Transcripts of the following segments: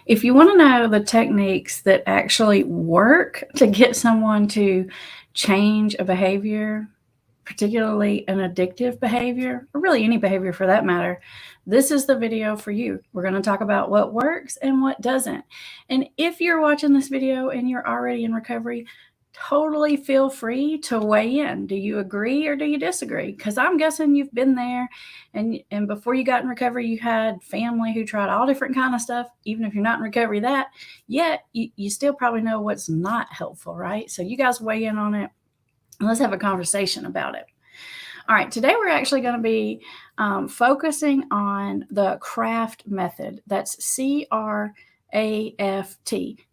If you want to know the techniques that actually work to get someone to change a behavior, particularly an addictive behavior, or really any behavior for that matter, this is the video for you. We're going to talk about what works and what doesn't. And if you're watching this video and you're already in recovery, totally feel free to weigh in. Do you agree or do you disagree? Because I'm guessing you've been there, and before you got in recovery, you had family who tried all different kind of stuff. Even if you're not in recovery, that yet you still probably know what's not helpful, right? So you guys weigh in on it, and let's have a conversation about it. All right, today we're actually going to be focusing on the craft method. That's CRAFT.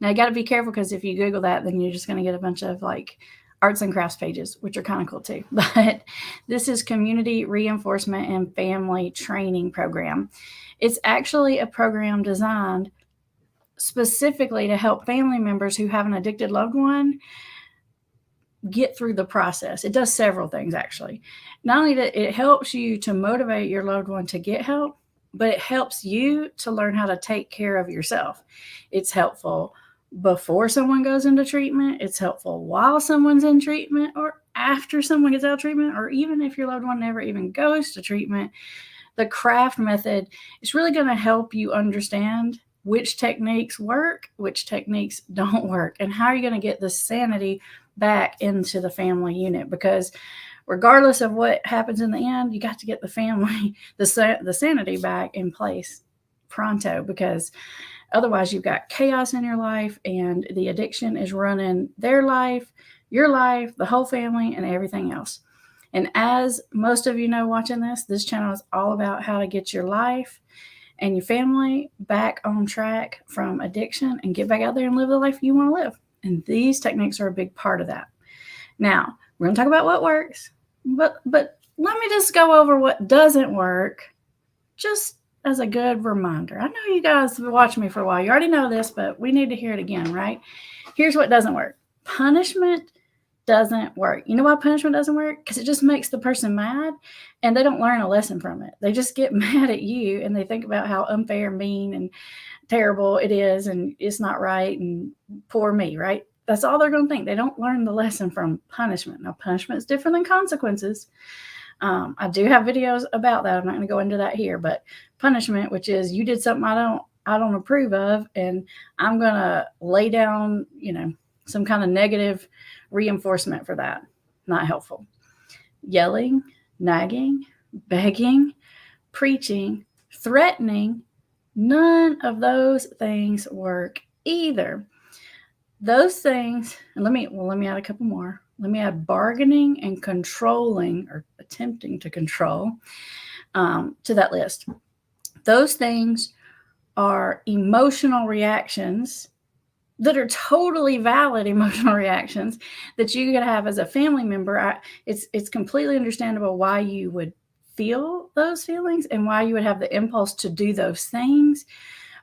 Now, you got to be careful because if you Google that, then you're just going to get a bunch of like arts and crafts pages, which are kind of cool too. But this is Community Reinforcement and Family Training Program. It's actually a program designed specifically to help family members who have an addicted loved one get through the process. It does several things, actually. Not only that it helps you to motivate your loved one to get help, but it helps you to learn how to take care of yourself. It's helpful before someone goes into treatment. It's helpful while someone's in treatment or after someone gets out of treatment, or even if your loved one never even goes to treatment. The craft method is really going to help you understand which techniques work, which techniques don't work, and how you're going to get the sanity back into the family unit. Because regardless of what happens in the end, you got to get the family, the sanity back in place pronto, because otherwise you've got chaos in your life and the addiction is running their life, your life, the whole family, and everything else. And as most of you know watching this channel is all about how to get your life and your family back on track from addiction and get back out there and live the life you want to live. And these techniques are a big part of that. Now, we're going to talk about what works, but let me just go over what doesn't work, just as a good reminder. I know you guys have been watching me for a while. You already know this, but we need to hear it again, right? Here's what doesn't work. Punishment doesn't work. You know why punishment doesn't work? Because it just makes the person mad and they don't learn a lesson from it. They just get mad at you and they think about how unfair, mean, and terrible it is, and it's not right, and poor me, right? That's all they're going to think. They don't learn the lesson from punishment. Now, punishment is different than consequences. I do have videos about that. I'm not going to go into that here, but punishment, which is you did something I don't approve of, and I'm going to lay down, some kind of negative reinforcement for that. Not helpful. Yelling, nagging, begging, preaching, threatening, none of those things work either. Those things, and let me add a couple more. Let me add bargaining and controlling, or attempting to control, to that list. Those things are emotional reactions that are totally valid emotional reactions that you could have as a family member. It's completely understandable why you would feel those feelings and why you would have the impulse to do those things.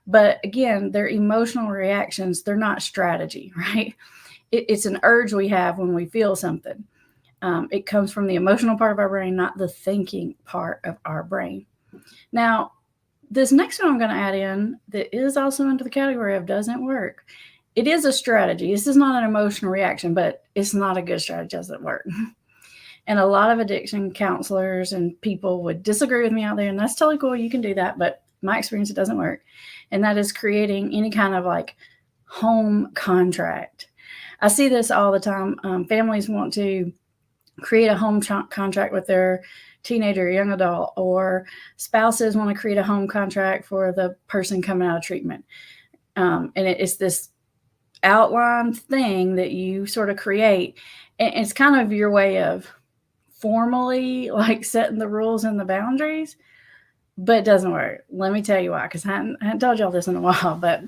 But again, they're emotional reactions. They're not strategy, right? It's an urge we have when we feel something. It comes from the emotional part of our brain, not the thinking part of our brain. Now, this next one I'm going to add in that is also under the category of doesn't work. It is a strategy. This is not an emotional reaction, but it's not a good strategy. It doesn't work. And a lot of addiction counselors and people would disagree with me out there, and that's totally cool. You can do that, but my experience, it doesn't work. And that is creating any kind of like home contract. I see this all the time. Families want to create a home contract with their teenager, young adult, or spouses want to create a home contract for the person coming out of treatment. And it's this outline thing that you sort of create. And it's kind of your way of formally like setting the rules and the boundaries, but it doesn't work. Let me tell you why, because I hadn't told y'all this in a while, but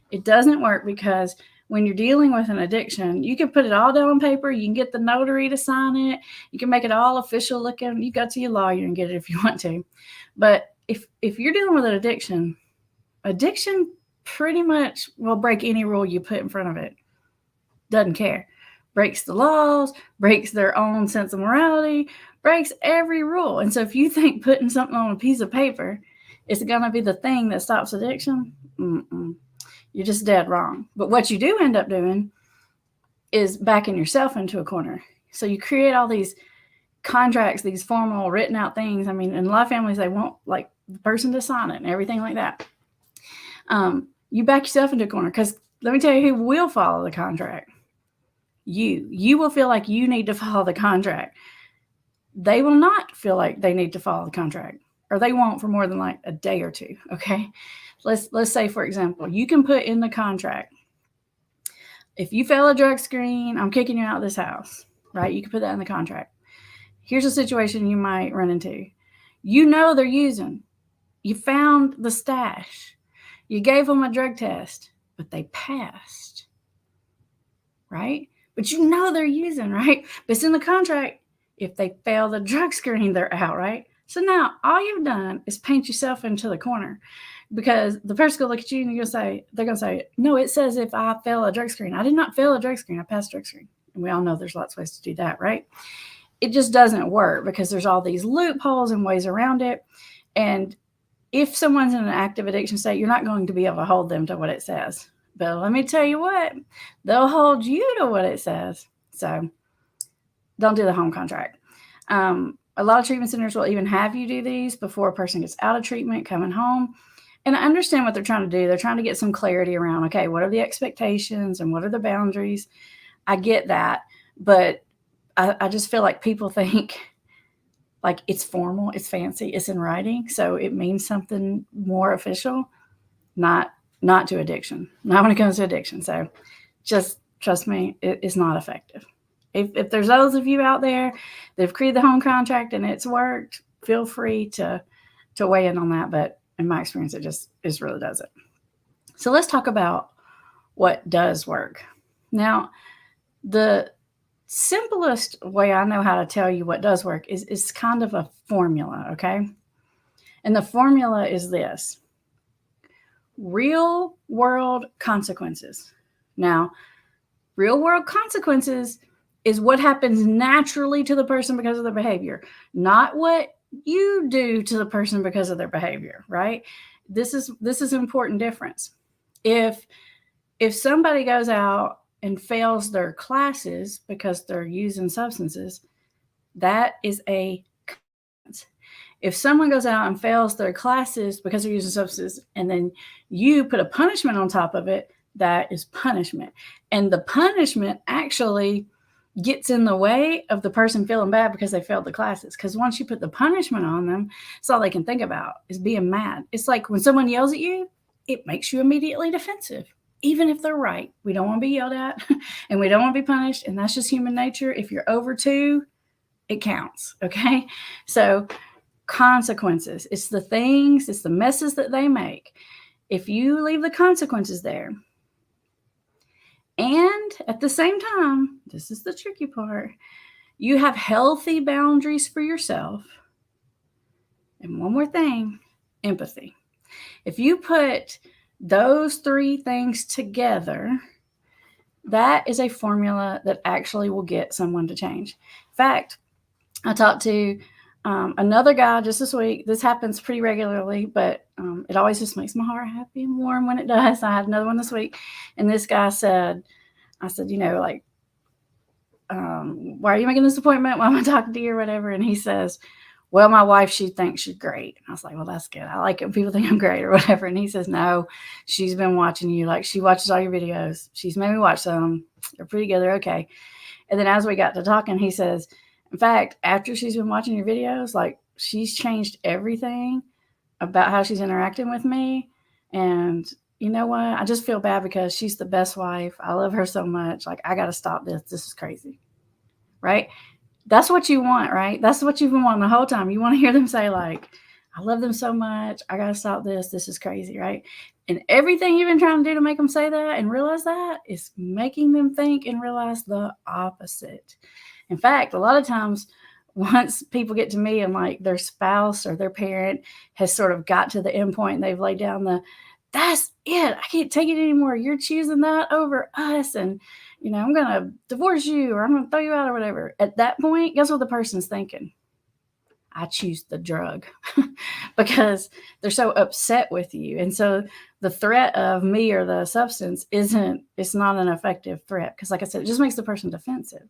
it doesn't work because when you're dealing with an addiction, you can put it all down on paper. You can get the notary to sign it. You can make it all official looking. You go to your lawyer and get it if you want to. But if you're dealing with an addiction pretty much will break any rule you put in front of it. Doesn't care. Breaks the laws, breaks their own sense of morality, breaks every rule. And so if you think putting something on a piece of paper is going to be the thing that stops addiction, You're just dead wrong. But what you do end up doing is backing yourself into a corner. So you create all these contracts, these formal written out things. I mean, in a lot of families, they want like the person to sign it and everything like that. You back yourself into a corner because let me tell you who will follow the contract. You will feel like you need to follow the contract. They will not feel like they need to follow the contract, or they won't for more than like a day or two. Okay. Let's say, for example, you can put in the contract, if you fail a drug screen, I'm kicking you out of this house, right? You can put that in the contract. Here's a situation you might run into. You know they're using. You found the stash. You gave them a drug test, but they passed, right? But you know they're using, right? But it's in the contract. If they fail the drug screen, they're out, right? So now all you've done is paint yourself into the corner, because the person will look at you and they're going to say, no, it says if I fail a drug screen. I did not fail a drug screen. I passed a drug screen. And we all know there's lots of ways to do that, right? It just doesn't work because there's all these loopholes and ways around it. And if someone's in an active addiction state, you're not going to be able to hold them to what it says. But let me tell you what, they'll hold you to what it says. So don't do the home contract. A lot of treatment centers will even have you do these before a person gets out of treatment, coming home. And I understand what they're trying to do. They're trying to get some clarity around, okay, what are the expectations and what are the boundaries? I get that. But I just feel like people think like it's formal, it's fancy, it's in writing, so it means something more official, not to addiction, not when it comes to addiction. So just trust me, it's not effective. If there's those of you out there that have created the home contract and it's worked, feel free to weigh in on that. But in my experience, it really doesn't. So let's talk about what does work. Now, the simplest way I know how to tell you what does work is kind of a formula, okay? And the formula is this: real world consequences. Now, real world consequences is what happens naturally to the person because of their behavior, not what you do to the person because of their behavior, right? This is an important difference. If somebody goes out and fails their classes because they're using substances, that is a consequence. If someone goes out and fails their classes because they're using substances and then you put a punishment on top of it, that is punishment. And the punishment actually gets in the way of the person feeling bad because they failed the classes. Because once you put the punishment on them, it's all they can think about is being mad. It's like when someone yells at you, it makes you immediately defensive, even if they're right. We don't want to be yelled at and we don't want to be punished. And that's just human nature. If you're over 2, it counts. Okay. So consequences, it's the things, it's the messes that they make. If you leave the consequences there, and at the same time, this is the tricky part, you have healthy boundaries for yourself. And one more thing, empathy. If you put those 3 things together, that is a formula that actually will get someone to change. In fact, I talked to another guy just this week. This happens pretty regularly, but it always just makes my heart happy and warm when it does. I had another one this week, and this guy said, I said, like, why are you making this appointment? Why am I talking to you or whatever? And he says, well, my wife, she thinks she's great. And I was like, well, that's good. I like it when people think I'm great or whatever. And he says, no, she's been watching you. Like, she watches all your videos. She's made me watch some. They're pretty good. They're okay. And then as we got to talking, he says, in fact, after she's been watching your videos, like, she's changed everything about how she's interacting with me. And you know what? I just feel bad because she's the best wife. I love her so much. Like, I got to stop this. This is crazy. Right? That's what you want, right? That's what you've been wanting the whole time. You want to hear them say, like, I love them so much. I got to stop this. This is crazy, right? And everything you've been trying to do to make them say that and realize that is making them think and realize the opposite. In fact, a lot of times, once people get to me and like their spouse or their parent has sort of got to the end point and they've laid down that's it. I can't take it anymore. You're choosing that over us. And, I'm going to divorce you or I'm going to throw you out or whatever. At that point, guess what the person's thinking? I choose the drug because they're so upset with you. And so the threat of me or the substance it's not an effective threat because, like I said, it just makes the person defensive.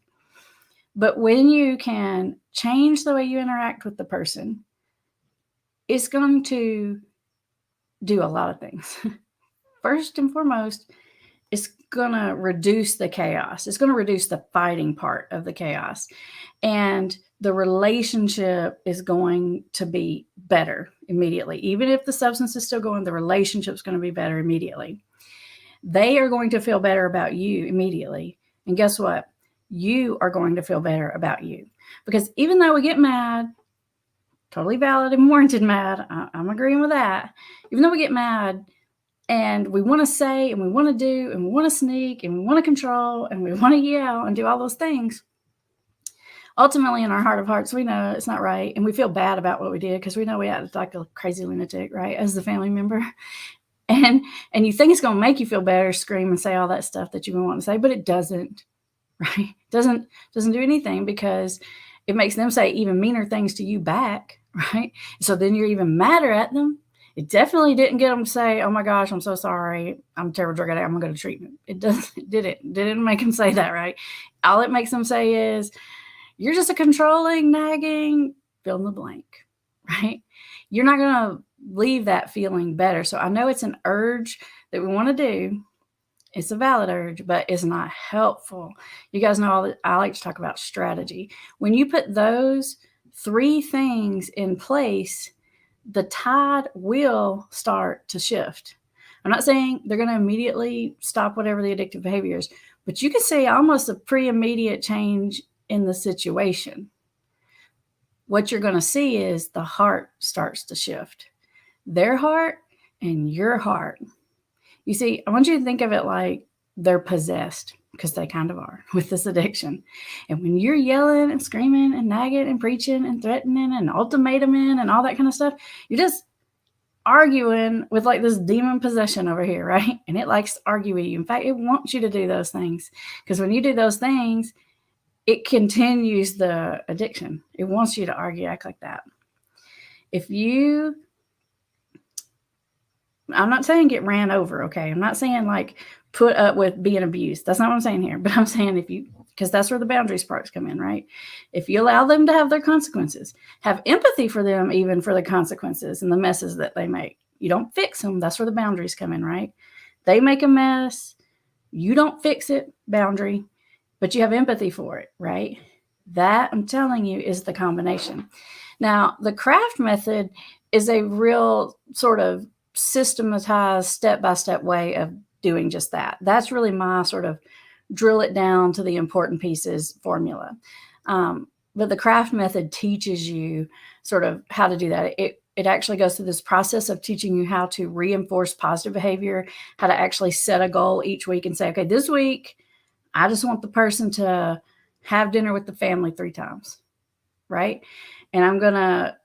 But when you can change the way you interact with the person, it's going to do a lot of things. First and foremost, it's going to reduce the chaos. It's going to reduce the fighting part of the chaos. And the relationship is going to be better immediately. Even if the substance is still going, the relationship's going to be better immediately. They are going to feel better about you immediately. And guess what? You are going to feel better about you. Because even though we get mad, totally valid and warranted mad, I'm agreeing with that. Even though we get mad, and we want to say, and we want to do, and we want to sneak, and we want to control, and we want to yell and do all those things, ultimately in our heart of hearts, we know it's not right. And we feel bad about what we did because we know we acted like a crazy lunatic, right? As the family member. And you think it's going to make you feel better, scream and say all that stuff that you've been wanting to say, but it doesn't, right? Doesn't do anything because it makes them say even meaner things to you back, right? So then you're even madder at them. It definitely didn't get them to say, oh my gosh, I'm so sorry. I'm a terrible drug addict. I'm going to go to treatment. It didn't make them say that, right? All it makes them say is, you're just a controlling, nagging, fill in the blank, right? You're not going to leave that feeling better. So I know it's an urge that we want to do. It's a valid urge, but it's not helpful. You guys know I like to talk about strategy. When you put those 3 things in place, the tide will start to shift. I'm not saying they're going to immediately stop whatever the addictive behavior is, but you can see almost a pre-immediate change in the situation. What you're going to see is the heart starts to shift. Their heart and your heart. You see, I want you to think of it like they're possessed, because they kind of are, with this addiction. And when you're yelling and screaming and nagging and preaching and threatening and ultimatuming and all that kind of stuff, you're just arguing with like this demon possession over here, right? And it likes to argue with you. In fact, it wants you to do those things, because when you do those things, it continues the addiction. It wants you to argue, act like that. I'm not saying get ran over, okay? I'm not saying like put up with being abused. That's not what I'm saying here. But I'm saying because that's where the boundaries parts come in, right? If you allow them to have their consequences, have empathy for them, even for the consequences and the messes that they make. You don't fix them. That's where the boundaries come in, right? They make a mess. You don't fix it, boundary, but you have empathy for it, right? That, I'm telling you, is the combination. Now, the craft method is a real sort of systematized step-by-step way of doing just that. That's really my sort of drill it down to the important pieces formula. But the craft method teaches you sort of how to do that. It actually goes through this process of teaching you how to reinforce positive behavior, how to actually set a goal each week and say, okay, this week, I just want the person to have dinner with the family 3 times, right? And I'm going to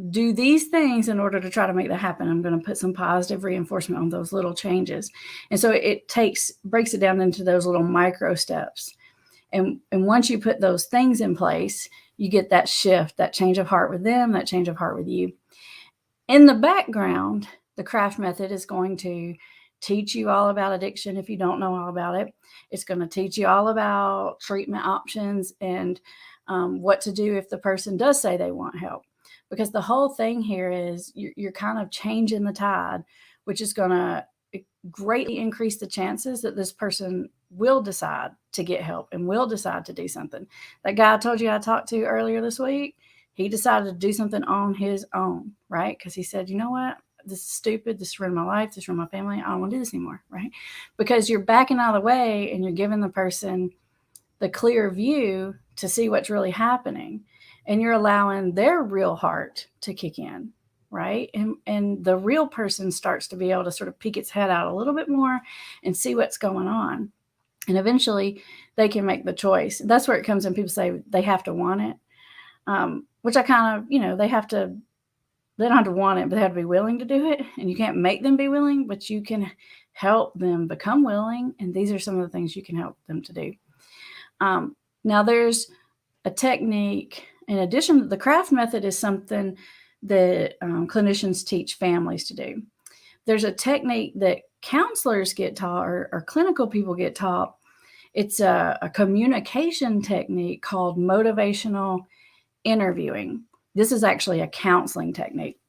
do these things in order to try to make that happen. I'm going to put some positive reinforcement on those little changes. And so it breaks it down into those little micro steps. And once you put those things in place, you get that shift, that change of heart with them, that change of heart with you. In the background, the craft method is going to teach you all about addiction if you don't know all about it. It's going to teach you all about treatment options and what to do if the person does say they want help. Because the whole thing here is you're kind of changing the tide, which is going to greatly increase the chances that this person will decide to get help and will decide to do something. That guy I told you I talked to earlier this week, he decided to do something on his own, right? Because he said, you know what? This is stupid. This is ruining my life. This is ruining my family. I don't want to do this anymore, right? Because you're backing out of the way and you're giving the person the clear view to see what's really happening. And you're allowing their real heart to kick in, right? And the real person starts to be able to sort of peek its head out a little bit more and see what's going on. And eventually they can make the choice. That's where it comes in. People say they have to want it, which I kind of, they don't have to want it, but they have to be willing to do it. And you can't make them be willing, but you can help them become willing. And these are some of the things you can help them to do. Now there's a technique in addition, the craft method is something that clinicians teach families to do. There's a technique that counselors get taught or clinical people get taught. It's a communication technique called motivational interviewing. This is actually a counseling technique.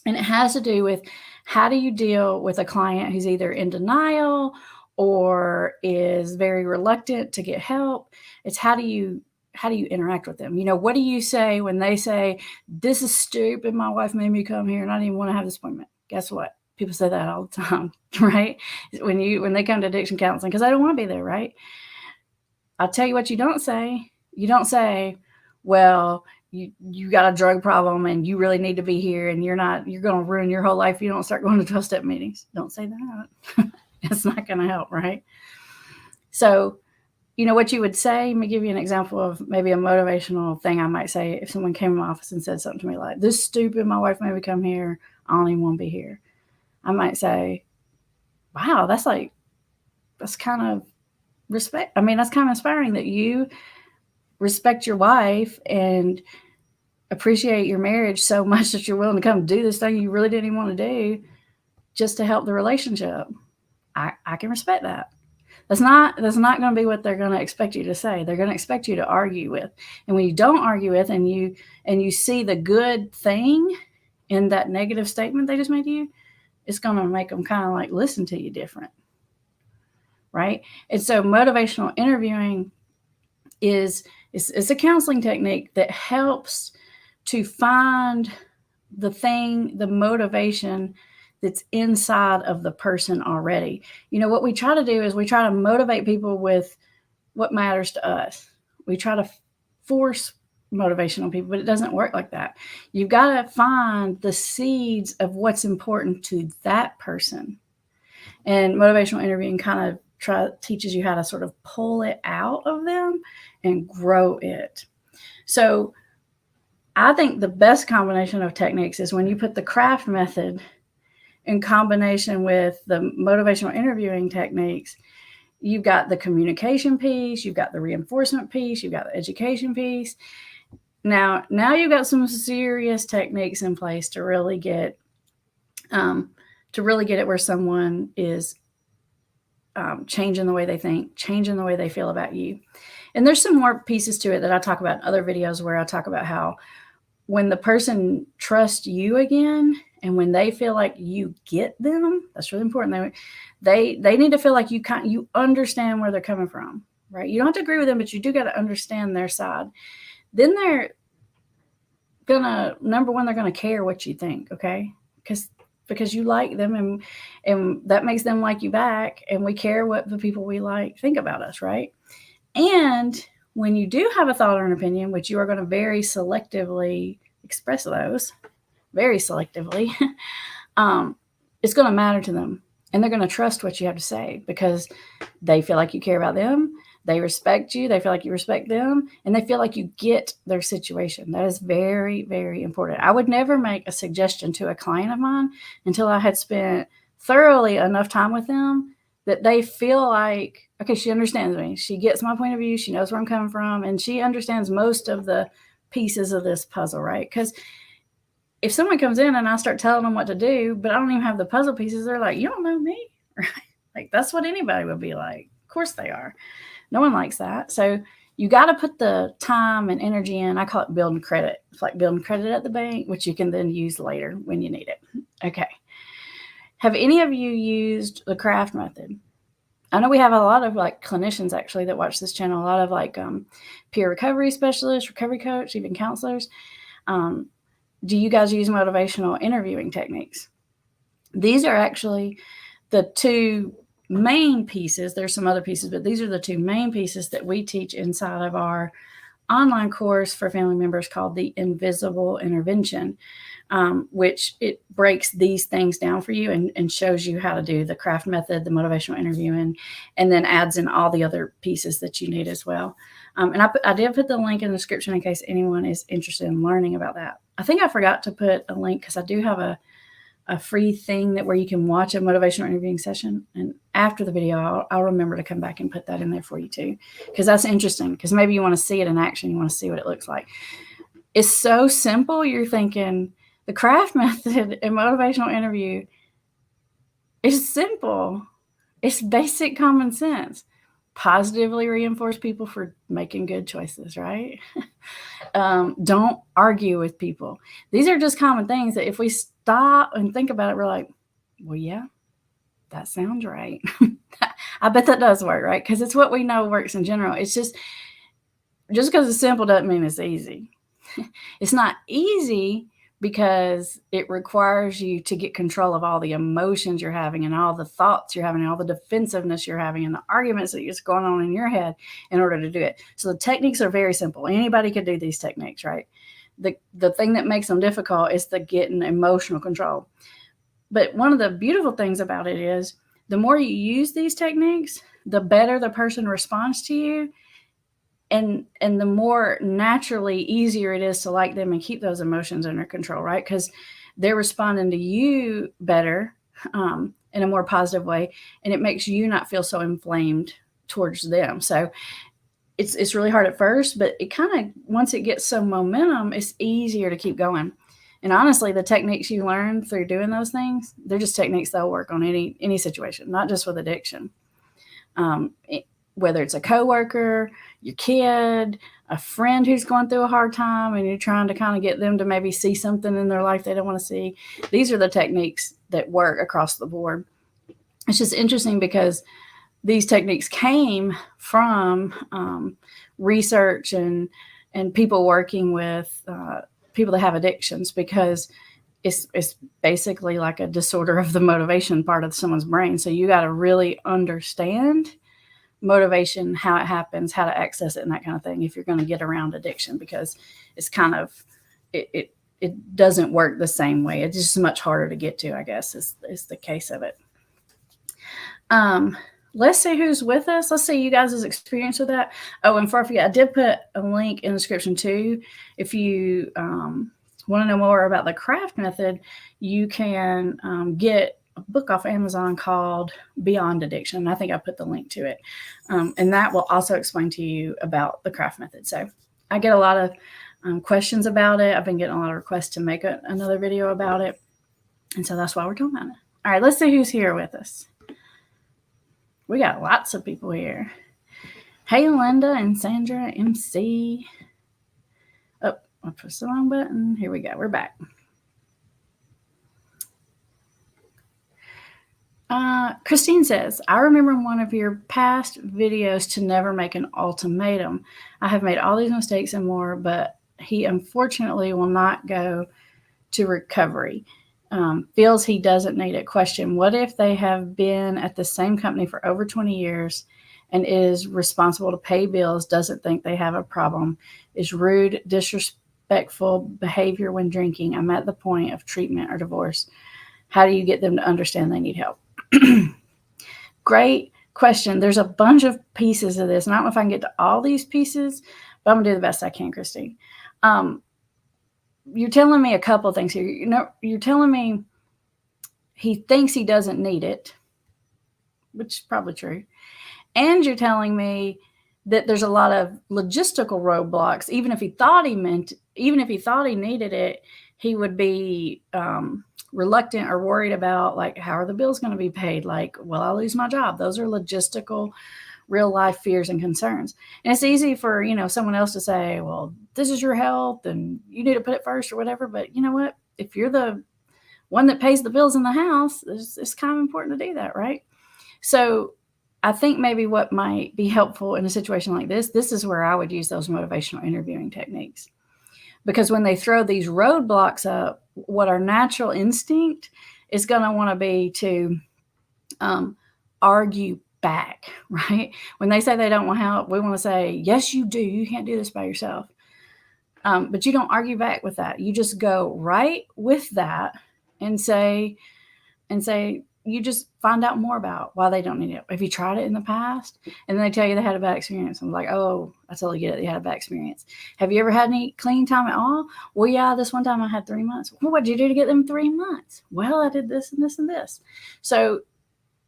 And it has to do with how do you deal with a client who's either in denial or is very reluctant to get help. It's how do you interact with them? What do you say when they say, this is stupid, my wife made me come here and I didn't even want to have this appointment? Guess what? People say that all the time, right? When they come to addiction counseling, because I don't want to be there, right? I'll tell you what you don't say. You don't say, well, you got a drug problem and you really need to be here and you're going to ruin your whole life if you don't start going to 12-step meetings. Don't say that. It's not going to help, right? So, what you would say, let me give you an example of maybe a motivational thing I might say if someone came in my office and said something to me like, this is stupid, my wife made me come here, I don't even want to be here. I might say, wow, that's kind of respect. I mean, that's kind of inspiring that you respect your wife and appreciate your marriage so much that you're willing to come do this thing you really didn't even want to do just to help the relationship. I can respect that. That's not going to be what they're going to expect you to say. They're going to expect you to argue with. And when you don't argue with and you see the good thing in that negative statement they just made to you, it's going to make them kind of like listen to you different. Right? And so motivational interviewing it's a counseling technique that helps to find the motivation that's inside of the person already. What we try to do is we try to motivate people with what matters to us. We try to force motivation on people, but it doesn't work like that. You've got to find the seeds of what's important to that person. And motivational interviewing kind of teaches you how to sort of pull it out of them and grow it. So I think the best combination of techniques is when you put the craft method in combination with the motivational interviewing techniques. You've got the communication piece, you've got the reinforcement piece, you've got the education piece. Now you've got some serious techniques in place to really get it where someone is changing the way they think, changing the way they feel about you. And there's some more pieces to it that I talk about in other videos where I talk about how when the person trusts you again and when they feel like you get them, that's really important. They need to feel like you understand where they're coming from, right? You don't have to agree with them, but you do got to understand their side. Then they're number one, they're gonna care what you think, okay? Because you like them and that makes them like you back, and we care what the people we like think about us, right? And when you do have a thought or an opinion, which you are going to very selectively express those, very selectively, it's going to matter to them. And they're going to trust what you have to say because they feel like you care about them. They respect you. They feel like you respect them. And they feel like you get their situation. That is very, very important. I would never make a suggestion to a client of mine until I had spent thoroughly enough time with them that they feel like, okay, she understands me. She gets my point of view. She knows where I'm coming from. And she understands most of the pieces of this puzzle, right? Because if someone comes in and I start telling them what to do, but I don't even have the puzzle pieces, they're like, you don't know me, right? Like, that's what anybody would be like. Of course they are. No one likes that. So you got to put the time and energy in. I call it building credit. It's like building credit at the bank, which you can then use later when you need it. Okay. Have any of you used the craft method? I know we have a lot of like clinicians actually that watch this channel, a lot of like peer recovery specialists, recovery coach, even counselors. Do you guys use motivational interviewing techniques? These are actually the two main pieces. There's some other pieces, but these are the two main pieces that we teach inside of our online course for family members called the Invisible Intervention, which it breaks these things down for you and shows you how to do the craft method, the motivational interviewing, and then adds in all the other pieces that you need as well. And I did put the link in the description in case anyone is interested in learning about that. I think I forgot to put a link because I do have a free thing where you can watch a motivational interviewing session. And after the video, I'll remember to come back and put that in there for you too, because that's interesting, because maybe you want to see it in action. You want to see what it looks like. It's so simple. You're thinking the craft method in motivational interview is simple. It's basic common sense. Positively reinforce people for making good choices, right? Don't argue with people. These are just common things that if we stop and think about it, we're like, well, yeah, that sounds right. I bet that does work, right? Because it's what we know works in general. It's just because it's simple doesn't mean it's easy. It's not easy because it requires you to get control of all the emotions you're having and all the thoughts you're having and all the defensiveness you're having and the arguments that are going on in your head in order to do it. So the techniques are very simple. Anybody could do these techniques, right? The thing that makes them difficult is the getting emotional control. But one of the beautiful things about it is the more you use these techniques, the better the person responds to you, and the more naturally easier it is to like them and keep those emotions under control, right? Because they're responding to you better in a more positive way, and it makes you not feel so inflamed towards them. So it's really hard at first, but it kind of, once it gets some momentum, it's easier to keep going. And honestly, the techniques you learn through doing those things, they're just techniques that'll work on any situation, not just with addiction. Whether it's a coworker, your kid, a friend who's going through a hard time, and you're trying to kind of get them to maybe see something in their life they don't want to see. These are the techniques that work across the board. It's just interesting because these techniques came from research and people working with people that have addictions, because it's basically like a disorder of the motivation part of someone's brain. So you got to really understand motivation, how it happens, how to access it, and that kind of thing if you're going to get around addiction, because it's kind of it doesn't work the same way. It's just much harder to get to, I guess, is the case of it. Let's see who's with us. Let's see you guys' experience with that. Oh, and before I forget, I did put a link in the description too. If you want to know more about the craft method, you can get a book off Amazon called Beyond Addiction. I think I put the link to it. And that will also explain to you about the craft method. So I get a lot of questions about it. I've been getting a lot of requests to make another video about it. And so that's why we're talking about it. All right, let's see who's here with us. We got lots of people here. Hey, Linda and Sandra MC. Oh, I pressed the wrong button. Here we go. We're back. Christine says, I remember in one of your past videos to never make an ultimatum. I have made all these mistakes and more, but he unfortunately will not go to recovery. Feels he doesn't need it. Question, what if they have been at the same company for over 20 years and is responsible to pay bills, doesn't think they have a problem, is rude, disrespectful behavior when drinking? I'm at the point of treatment or divorce. How do you get them to understand they need help? Great question. There's a bunch of pieces of this, and I don't know if I can get to all these pieces, but I'm going to do the best I can, Christine. You're telling me a couple of things here. You're telling me he thinks he doesn't need it, which is probably true. And you're telling me that there's a lot of logistical roadblocks. Even if he thought he needed it, he would be reluctant or worried about, like, how are the bills going to be paid? Like, will I lose my job? Those are logistical, real life fears and concerns. And it's easy for, someone else to say, well, this is your health and you need to put it first or whatever. But you know what? If you're the one that pays the bills in the house, it's kind of important to do that, right? So I think maybe what might be helpful in a situation like this is where I would use those motivational interviewing techniques. Because when they throw these roadblocks up, what our natural instinct is going to want to be to argue back, right? When they say they don't want help, we want to say, yes, you do. You can't do this by yourself. But you don't argue back with that. You just go right with that and say, you just find out more about why they don't need it. Have you tried it in the past? And then they tell you they had a bad experience. I'm like, oh, I totally get it. They had a bad experience. Have you ever had any clean time at all? Well, yeah, this one time I had 3 months. Well, what did you do to get them 3 months? Well, I did this and this and this. So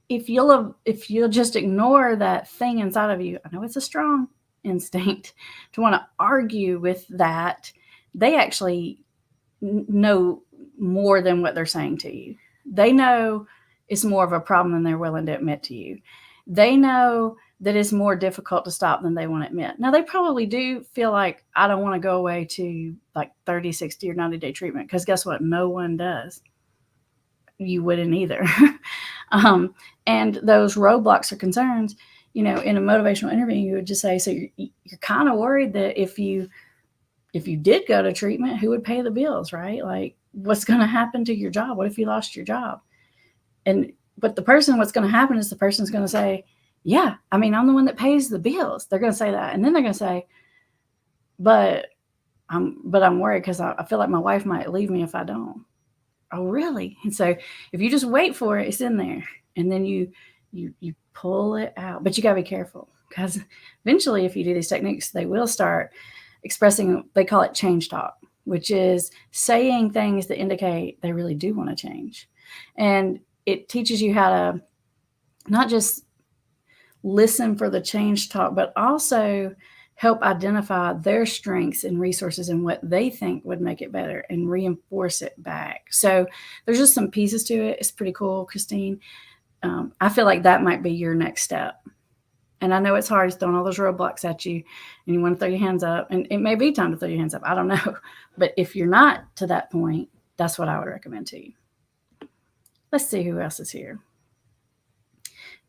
if you'll just ignore that thing inside of you, I know it's a strong instinct to want to argue with that they actually know more than what they're saying to you. They know it's more of a problem than they're willing to admit to you. They know that it's more difficult to stop than they want to admit. Now, they probably do feel like, I don't want to go away to like 30, 60, or 90-day treatment, because guess what? No one does. You wouldn't either. And those roadblocks or concerns, in a motivational interview, you would just say, so you're kind of worried that if you did go to treatment, who would pay the bills, right? Like, what's going to happen to your job? What if you lost your job? But what's going to happen is the person's going to say, yeah, I mean, I'm the one that pays the bills. They're going to say that. And then they're going to say, but I'm worried because I feel like my wife might leave me if I don't. Oh, really? And so if you just wait for it, it's in there. And then you pull it out. But you got to be careful, because eventually, if you do these techniques, they will start expressing, they call it change talk, which is saying things that indicate they really do want to change. And it teaches you how to not just listen for the change talk, but also help identify their strengths and resources and what they think would make it better, and reinforce it back. So there's just some pieces to it. It's pretty cool, Christine. I feel like that might be your next step. And I know it's hard, it's throwing all those roadblocks at you, and you want to throw your hands up, and it may be time to throw your hands up. I don't know. But if you're not to that point, that's what I would recommend to you. Let's see who else is here.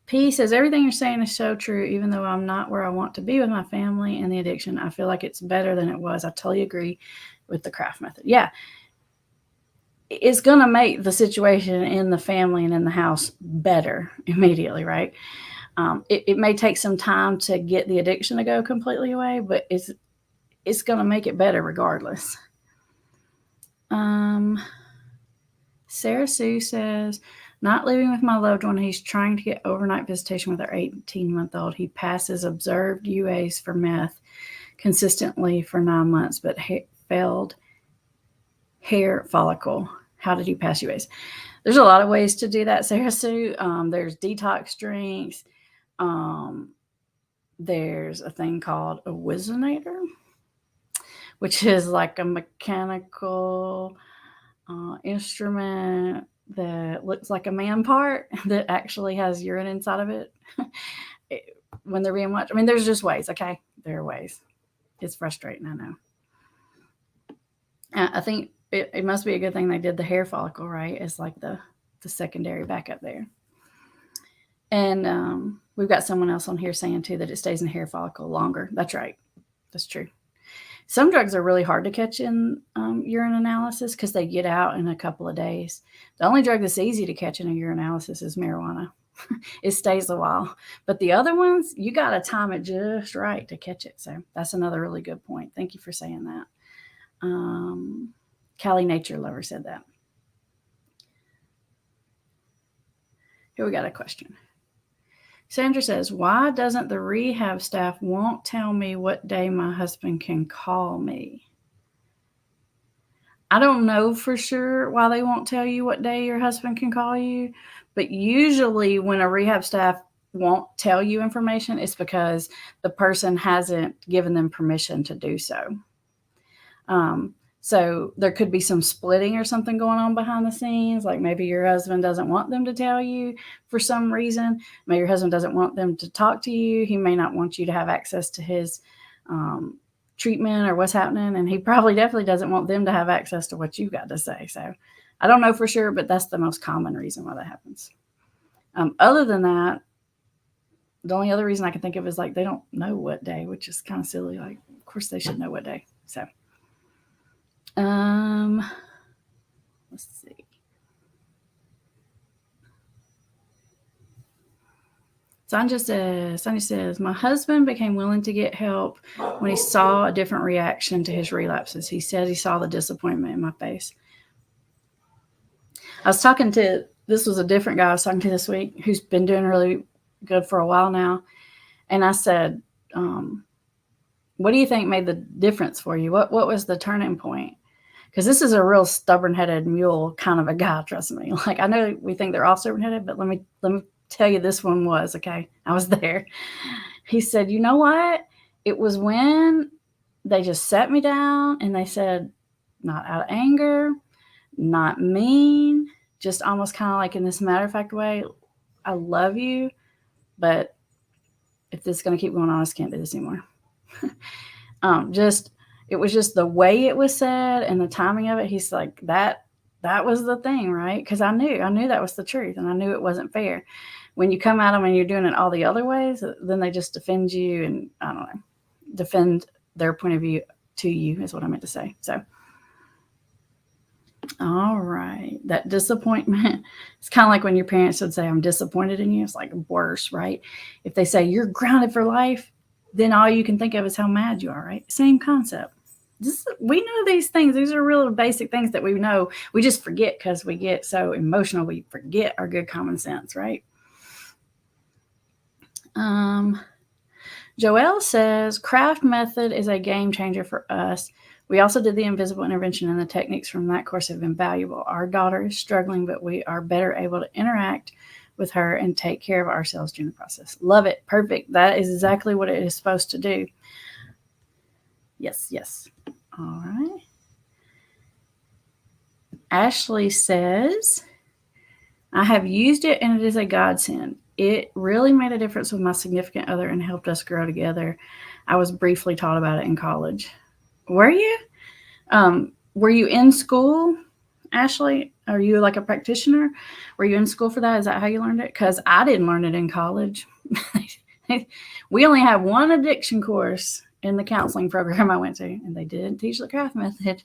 P says, everything you're saying is so true. Even though I'm not where I want to be with my family and the addiction, I feel like it's better than it was. I totally agree with the craft method. Yeah. It's going to make the situation in the family and in the house better immediately, right? It may take some time to get the addiction to go completely away, but it's going to make it better regardless. Sarah Sue says, not living with my loved one. He's trying to get overnight visitation with our 18-month-old. He passes observed UAs for meth consistently for 9 months, but failed hair follicle. How did he pass UAs? There's a lot of ways to do that, Sarah Sue. There's detox drinks. There's a thing called a Whizzinator, which is like a mechanical instrument that looks like a man part that actually has urine inside of it when they're being watched. I mean, there's just ways, okay? There are ways. It's frustrating, I know. I think it must be a good thing they did the hair follicle, right? It's like the secondary backup there. And we've got someone else on here saying, too, that it stays in the hair follicle longer. That's right. That's true. Some drugs are really hard to catch in urine analysis because they get out in a couple of days. The only drug that's easy to catch in a urinalysis is marijuana. It stays a while. But the other ones, you got to time it just right to catch it. So that's another really good point. Thank you for saying that. Cali Nature Lover said that. Here we got a question. Sandra says, why doesn't the rehab staff won't tell me what day my husband can call me? I don't know for sure why they won't tell you what day your husband can call you, but usually when a rehab staff won't tell you information, it's because the person hasn't given them permission to do so. So there could be some splitting or something going on behind the scenes. Like maybe your husband doesn't want them to tell you for some reason. Maybe your husband doesn't want them to talk to you. He may not want you to have access to his treatment or what's happening. And he probably definitely doesn't want them to have access to what you've got to say. So I don't know for sure, but that's the most common reason why that happens. Other than that, the only other reason I can think of is like they don't know what day, which is kind of silly. Like, of course they should know what day. So. Let's see. Sonia says, my husband became willing to get help when he saw a different reaction to his relapses. He said he saw the disappointment in my face. This was a different guy I was talking to this week who's been doing really good for a while now. And I said, what do you think made the difference for you? What was the turning point? Because this is a real stubborn-headed mule kind of a guy, trust me. Like, I know we think they're all stubborn-headed, but let me tell you this one was, okay? I was there. He said, you know what? It was when they just sat me down and they said, not out of anger, not mean, just almost kind of like in this matter of fact way, I love you, but if this is going to keep going on, I just can't do this anymore. Just it was just the way it was said and the timing of it. He's like, that was the thing, right? Because I knew that was the truth, and I knew it wasn't fair. When you come at them and you're doing it all the other ways, then they just defend you, and I don't know, defend their point of view to you is what I meant to say. So, all right, that disappointment. It's kind of like when your parents would say, "I'm disappointed in you." It's like worse, right? If they say you're grounded for life, then all you can think of is how mad you are, right? Same concept. We know these things. These are real basic things that we know. We just forget because we get so emotional. We forget our good common sense, right? Joelle says, craft method is a game changer for us. We also did the invisible intervention, and the techniques from that course have been valuable. Our daughter is struggling, but we are better able to interact with her and take care of ourselves during the process. Love it. Perfect. That is exactly what it is supposed to do. Yes, yes. All right. Ashley says, I have used it and it is a godsend. It really made a difference with my significant other and helped us grow together. I was briefly taught about it in college. Were you? Were you in school, Ashley? Are you like a practitioner? Were you in school for that? Is that how you learned it? Because I didn't learn it in college. We only had one addiction course in the counseling program I went to, and they didn't teach the craft method.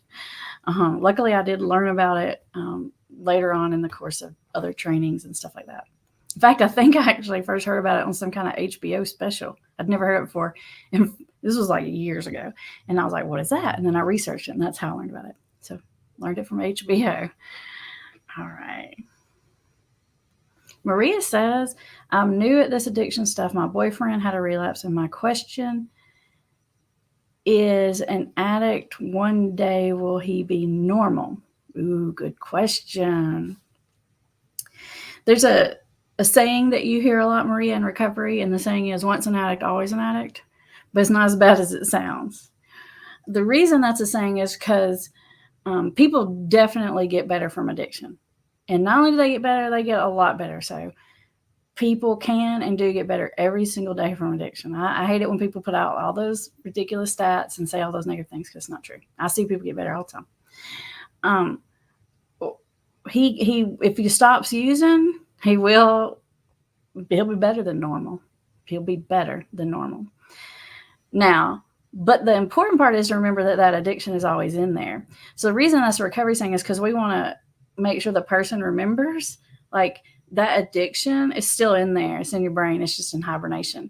Luckily, I did learn about it later on in the course of other trainings and stuff like that. In fact, I think I actually first heard about it on some kind of HBO special. I'd never heard of it before. And this was like years ago. And I was like, what is that? And then I researched it, and that's how I learned about it. So learned it from HBO. All right. Maria says, I'm new at this addiction stuff. My boyfriend had a relapse, and my question is, an addict one day, will he be normal? Ooh, good question. There's a saying that you hear a lot, Maria, in recovery, and the saying is, once an addict, always an addict, but it's not as bad as it sounds. The reason that's a saying is because people definitely get better from addiction. And not only do they get better, they get a lot better. So people can and do get better every single day from addiction. I hate it when people put out all those ridiculous stats and say all those negative things, because it's not true. I see people get better all the time. He if he stops using, he'll be better than normal. He'll be better than normal. Now, but the important part is to remember that addiction is always in there. So the reason that's a recovery thing is because we want to make sure the person remembers, like, that addiction is still in there. It's in your brain. It's just in hibernation.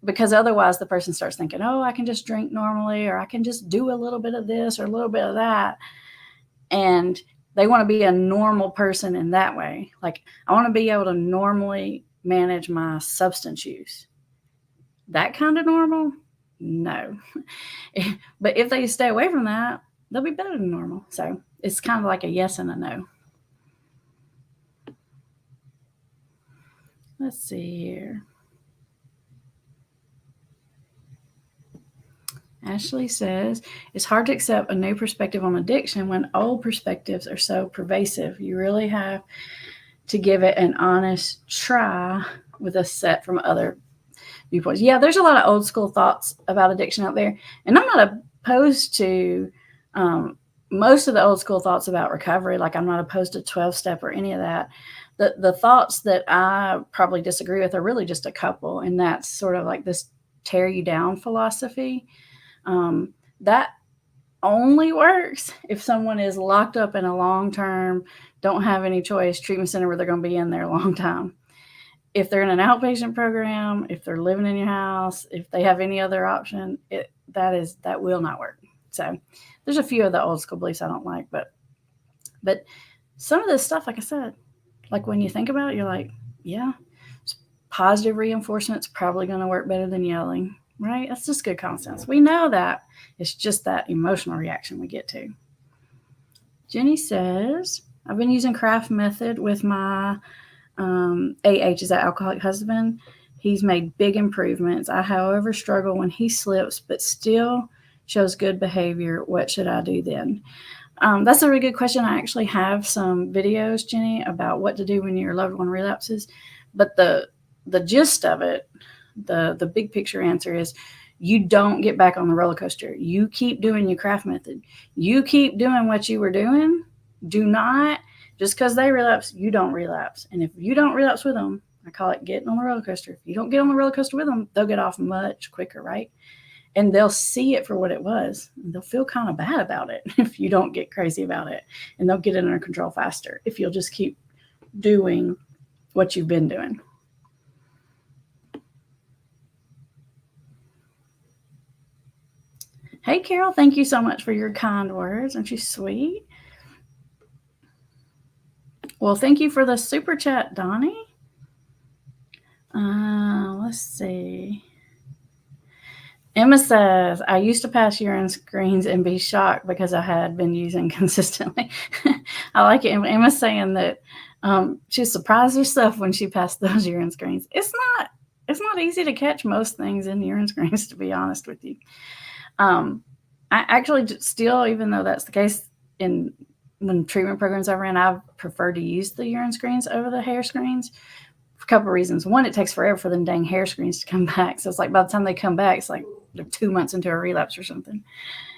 Because otherwise the person starts thinking, oh, I can just drink normally, or I can just do a little bit of this or a little bit of that. And they want to be a normal person in that way. Like, I want to be able to normally manage my substance use. That kind of normal? No. But if they stay away from that, they'll be better than normal. So it's kind of like a yes and a no. Let's see here. Ashley says, it's hard to accept a new perspective on addiction when old perspectives are so pervasive. You really have to give it an honest try with a set from other viewpoints. Yeah, there's a lot of old school thoughts about addiction out there. And I'm not opposed to most of the old school thoughts about recovery. Like, I'm not opposed to 12-step or any of that. The thoughts that I probably disagree with are really just a couple, and that's sort of like this tear you down philosophy. That only works if someone is locked up in a long-term, don't have any choice treatment center where they're going to be in there a long time. If they're in an outpatient program, if they're living in your house, if they have any other option, that will not work. So there's a few of the old school beliefs I don't like, but some of this stuff, like I said, like when you think about it, you're like, yeah, positive reinforcement's probably going to work better than yelling, right? That's just good common sense. We know that. It's just that emotional reaction we get to. Jenny says, I've been using craft method with my AH, is that alcoholic husband. He's made big improvements. I, however, struggle when he slips, but still shows good behavior. What should I do then? That's a really good question. I actually have some videos, Jenny, about what to do when your loved one relapses. But the gist of it, the big picture answer is you don't get back on the roller coaster. You keep doing your craft method. You keep doing what you were doing. Do not, just because they relapse, you don't relapse. And if you don't relapse with them, I call it getting on the roller coaster. If you don't get on the roller coaster with them, they'll get off much quicker, right? And they'll see it for what it was. And they'll feel kind of bad about it if you don't get crazy about it. And they'll get it under control faster if you'll just keep doing what you've been doing. Hey, Carol, thank you so much for your kind words. Aren't you sweet? Well, thank you for the super chat, Donnie. Let's see. Emma says, I used to pass urine screens and be shocked because I had been using consistently. I like it. Emma's saying that she surprised herself when she passed those urine screens. It's not easy to catch most things in urine screens, to be honest with you. I actually still, even though that's the case when treatment programs I ran, I prefer to use the urine screens over the hair screens for a couple of reasons. One, it takes forever for them dang hair screens to come back. So it's like by the time they come back, it's like they're 2 months into a relapse or something.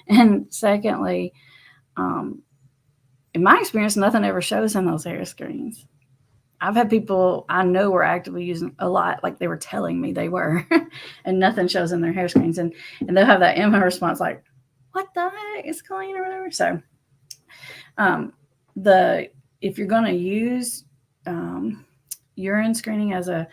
And secondly, in my experience, nothing ever shows in those hair screens. I've had people I know were actively using a lot, like they were telling me they were, and nothing shows in their hair screens. And they'll have that Emma response like, what the heck is clean or whatever? So if you're going to use urine screening as a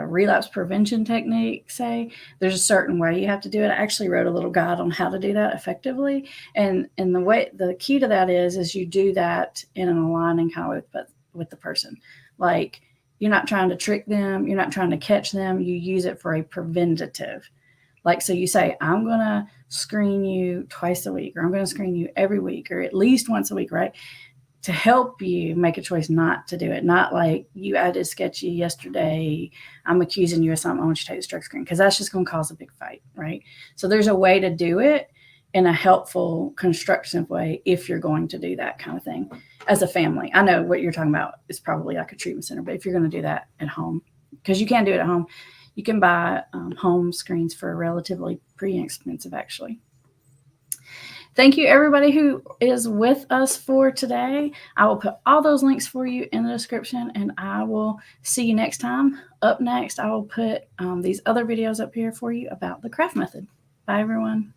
relapse prevention technique, say, there's a certain way you have to do it. I actually wrote a little guide on how to do that effectively. And the key to that is you do that in an aligning kind of with the person. Like, you're not trying to trick them. You're not trying to catch them. You use it for a preventative. Like, so you say, I'm going to screen you twice a week, or I'm going to screen you every week, or at least once a week, right? To help you make a choice not to do it. Not like, you acted sketchy yesterday, I'm accusing you of something, I want you to take the drug screen, because that's just going to cause a big fight, right? So there's a way to do it in a helpful, constructive way if you're going to do that kind of thing as a family. I know what you're talking about is probably like a treatment center, but if you're going to do that at home, because you can do it at home, you can buy home screens for relatively pretty inexpensive, actually. Thank you, everybody who is with us for today. I will put all those links for you in the description, and I will see you next time. Up next, I will put these other videos up here for you about the craft method. Bye, everyone.